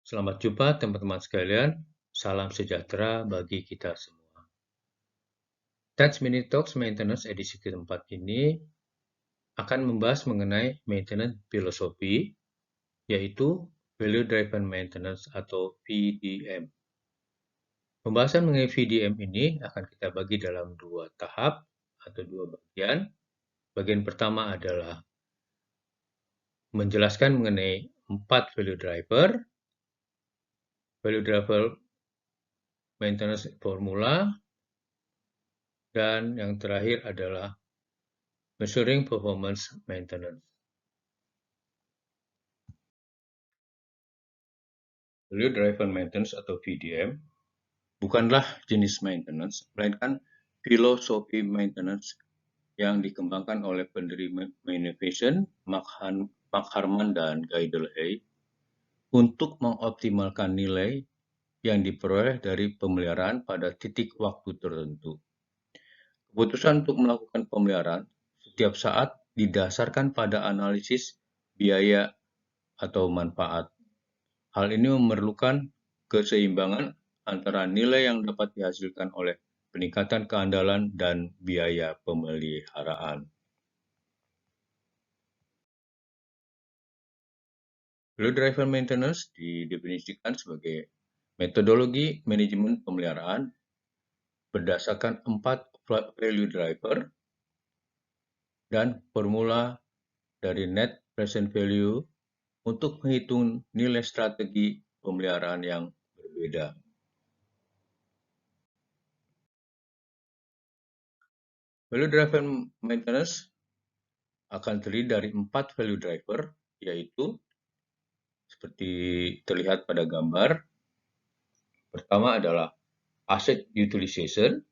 Selamat jumpa teman-teman sekalian. Salam sejahtera bagi kita semua. 10 Minute Talks Maintenance edisi keempat ini akan membahas mengenai maintenance filosofi, yaitu Value Driven Maintenance atau VDM. Pembahasan mengenai VDM ini akan kita bagi dalam dua tahap atau dua bagian. Bagian pertama adalah menjelaskan mengenai 4 value driver maintenance formula, dan yang terakhir adalah measuring performance maintenance. Value Driven Maintenance atau VDM bukanlah jenis maintenance, melainkan filosofi maintenance yang dikembangkan oleh pendiri Innovation, Mark Harman dan Guy Delhay untuk mengoptimalkan nilai yang diperoleh dari pemeliharaan pada titik waktu tertentu. Keputusan untuk melakukan pemeliharaan setiap saat didasarkan pada analisis biaya atau manfaat. Hal ini memerlukan keseimbangan antara nilai yang dapat dihasilkan oleh peningkatan keandalan dan biaya pemeliharaan. Value Driven Maintenance didefinisikan sebagai metodologi manajemen pemeliharaan berdasarkan 4 value driver dan formula dari net present value untuk menghitung nilai strategi pemeliharaan yang berbeda. Value Driven Maintenance akan terdiri dari 4 value driver, yaitu seperti terlihat pada gambar. Pertama adalah asset utilization,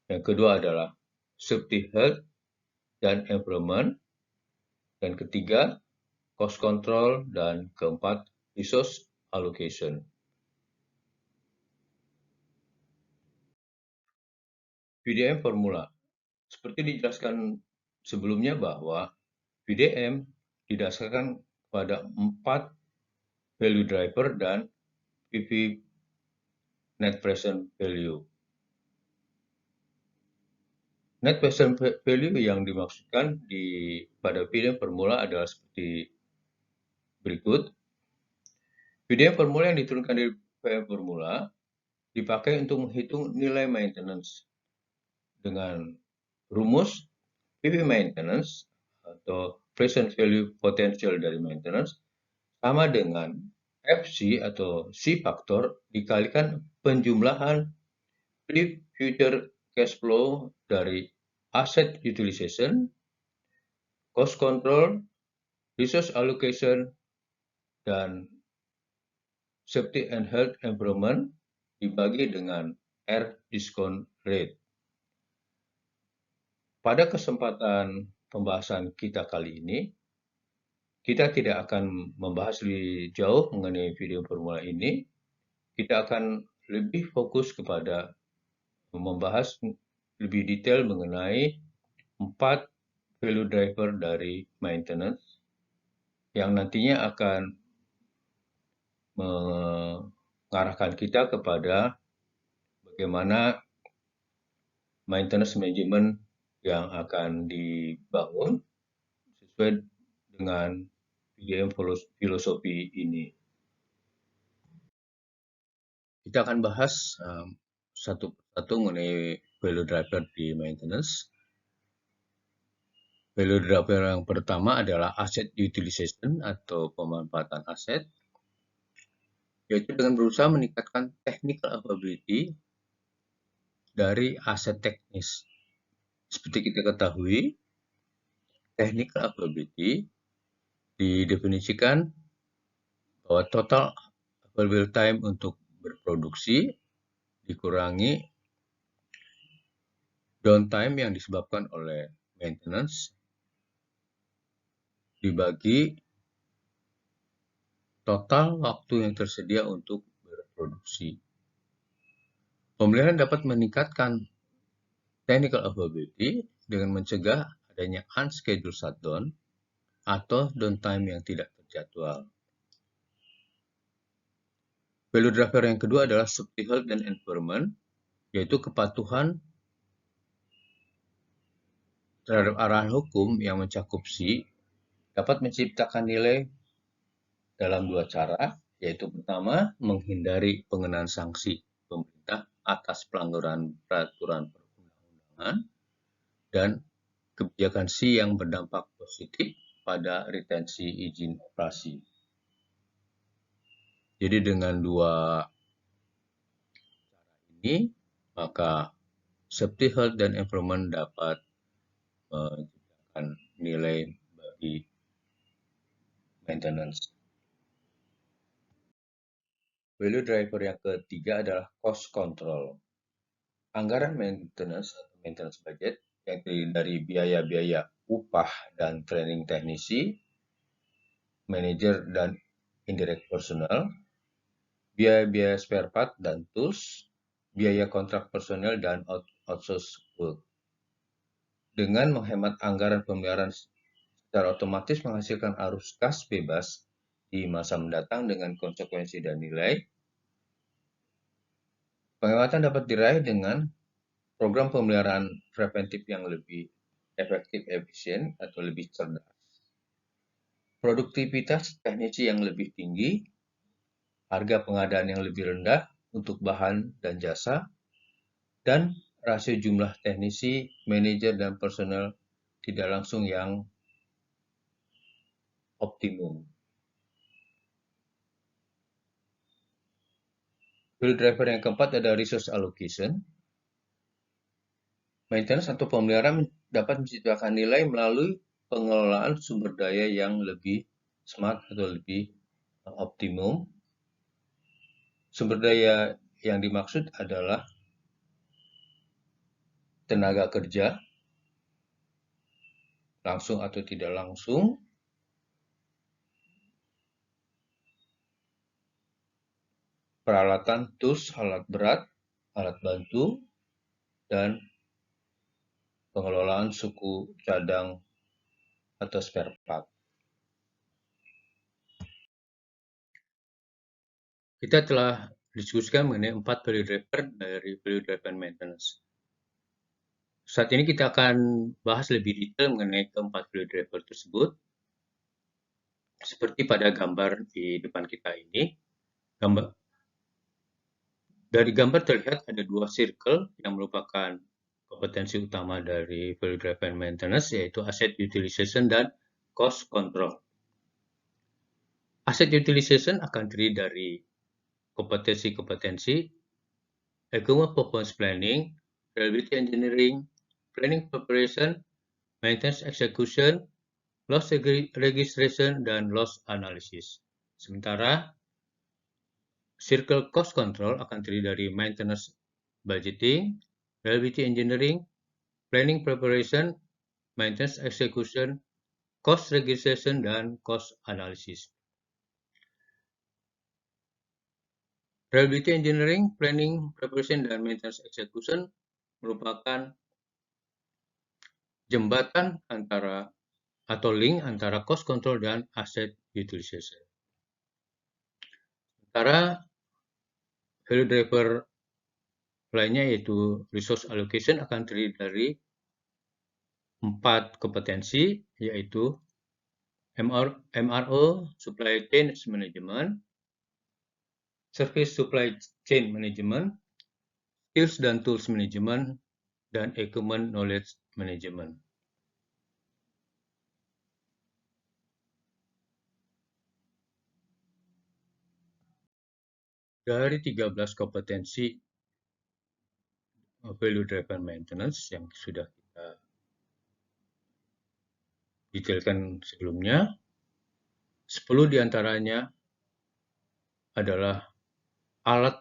yang kedua adalah safety, health, dan environment, dan ketiga cost control, dan keempat resource allocation. VDM formula. Seperti dijelaskan sebelumnya bahwa VDM didasarkan pada 4 value driver dan PV net present value. Net present value yang dimaksudkan pada VDM formula adalah seperti berikut. VDM formula yang diturunkan dari VDM formula dipakai untuk menghitung nilai maintenance dengan rumus PV maintenance atau present value potential dari maintenance sama dengan FC atau C factor dikalikan penjumlahan future cash flow dari asset utilization, cost control, resource allocation, dan safety and health environment dibagi dengan R discount rate. Pada kesempatan pembahasan kita kali ini, kita tidak akan membahas lebih jauh mengenai video formula ini. Kita akan lebih fokus kepada membahas lebih detail mengenai 4 value driver dari maintenance yang nantinya akan mengarahkan kita kepada bagaimana maintenance management yang akan dibangun sesuai dengan VDM filosofi ini. Kita akan bahas satu persatu mengenai value driver di maintenance. Value driver yang pertama adalah asset utilization atau pemanfaatan aset, yaitu dengan berusaha meningkatkan technical availability dari aset teknis. Seperti kita ketahui, technical availability didefinisikan bahwa total available time untuk berproduksi dikurangi downtime yang disebabkan oleh maintenance dibagi total waktu yang tersedia untuk berproduksi. Pemeliharaan dapat meningkatkan technical availability dengan mencegah adanya unscheduled shutdown atau downtime yang tidak terjadwal. Value driver yang kedua adalah safety, health, dan environment, yaitu kepatuhan terhadap arahan hukum yang mencakup C dapat menciptakan nilai dalam dua cara, yaitu pertama, menghindari pengenaan sanksi pemerintah atas pelanggaran peraturan perundang-undangan, dan kebijakan C yang berdampak positif pada retensi izin operasi. Jadi dengan dua cara ini, maka safety, health, dan environment dapat menciptakan nilai bagi maintenance. Value driver yang ketiga adalah cost control. Anggaran maintenance atau maintenance budget yang terdiri dari biaya-biaya upah dan training teknisi, manajer dan indirect personnel, biaya-biaya spare part dan tools, biaya kontrak personel dan outsource work. Dengan menghemat anggaran pemeliharaan secara otomatis menghasilkan arus kas bebas di masa mendatang dengan konsekuensi dan nilai. Penghematan dapat diraih dengan program pemeliharaan preventif yang lebih efektif, efisien, atau lebih cerdas. Produktivitas teknisi yang lebih tinggi, harga pengadaan yang lebih rendah untuk bahan dan jasa, dan rasio jumlah teknisi, manajer, dan personel tidak langsung yang optimum. Value driver yang keempat ada resource allocation. Maintenance atau pemeliharaan dapat menciptakan nilai melalui pengelolaan sumber daya yang lebih smart atau lebih optimum. Sumber daya yang dimaksud adalah tenaga kerja, langsung atau tidak langsung, peralatan, tools, alat berat, alat bantu, dan pengelolaan suku cadang atau spare part. Kita telah diskusikan mengenai 4 value driver dari value driven maintenance. Saat ini kita akan bahas lebih detail mengenai keempat value driver tersebut. Seperti pada gambar di depan kita ini, dari gambar terlihat ada dua circle yang merupakan kompetensi utama dari value driven maintenance, yaitu asset utilization dan cost control. Asset utilization akan terdiri dari kompetensi-kompetensi equipment performance planning, reliability engineering, planning preparation, maintenance execution, loss registration, dan loss analysis. Sementara circle cost control akan terdiri dari maintenance budgeting, reliability engineering, planning preparation, maintenance execution, cost registration, dan cost analysis. Reliability engineering, planning preparation, dan maintenance execution merupakan jembatan antara atau link antara cost control dan asset utilization. Sementara value driver lainnya yaitu resource allocation akan terdiri dari 4 kompetensi, yaitu MRO, Supply Chain Management, Service Supply Chain Management, Skills dan Tools Management, dan Equipment Knowledge Management. Dari 13 kompetensi value driven maintenance yang sudah kita detailkan sebelumnya, 10 diantaranya adalah alat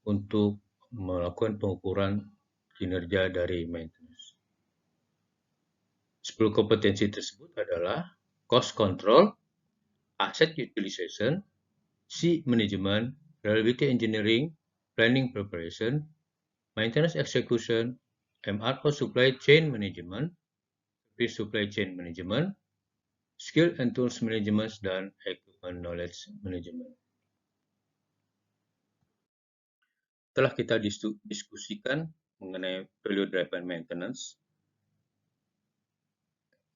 untuk melakukan pengukuran kinerja dari maintenance. 10 kompetensi tersebut adalah cost control, asset utilization, C management, reliability engineering, planning preparation, maintenance execution, MRO supply chain management, service supply chain management, skill and tools management, dan equipment knowledge management. telah kita diskusikan mengenai value driven maintenance,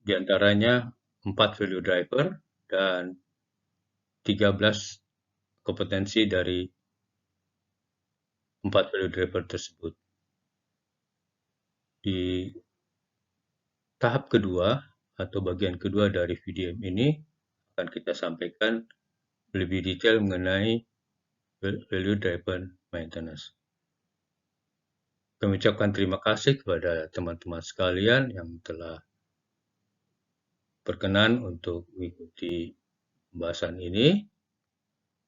di antaranya 4 value driver dan 13 kompetensi dari 4 value driver tersebut. Di tahap kedua atau bagian kedua dari VDM ini akan kita sampaikan lebih detail mengenai value driven maintenance. Kami ucapkan terima kasih kepada teman-teman sekalian yang telah berkenan untuk mengikuti pembahasan ini.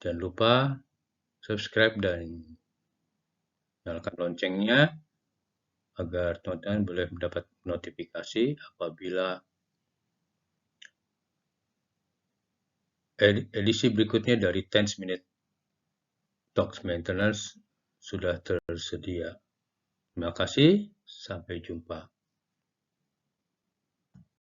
Jangan lupa subscribe dan nyalakan loncengnya agar teman-teman boleh mendapat notifikasi apabila edisi berikutnya dari 10 Minute Talks Maintenance sudah tersedia. Terima kasih, sampai jumpa.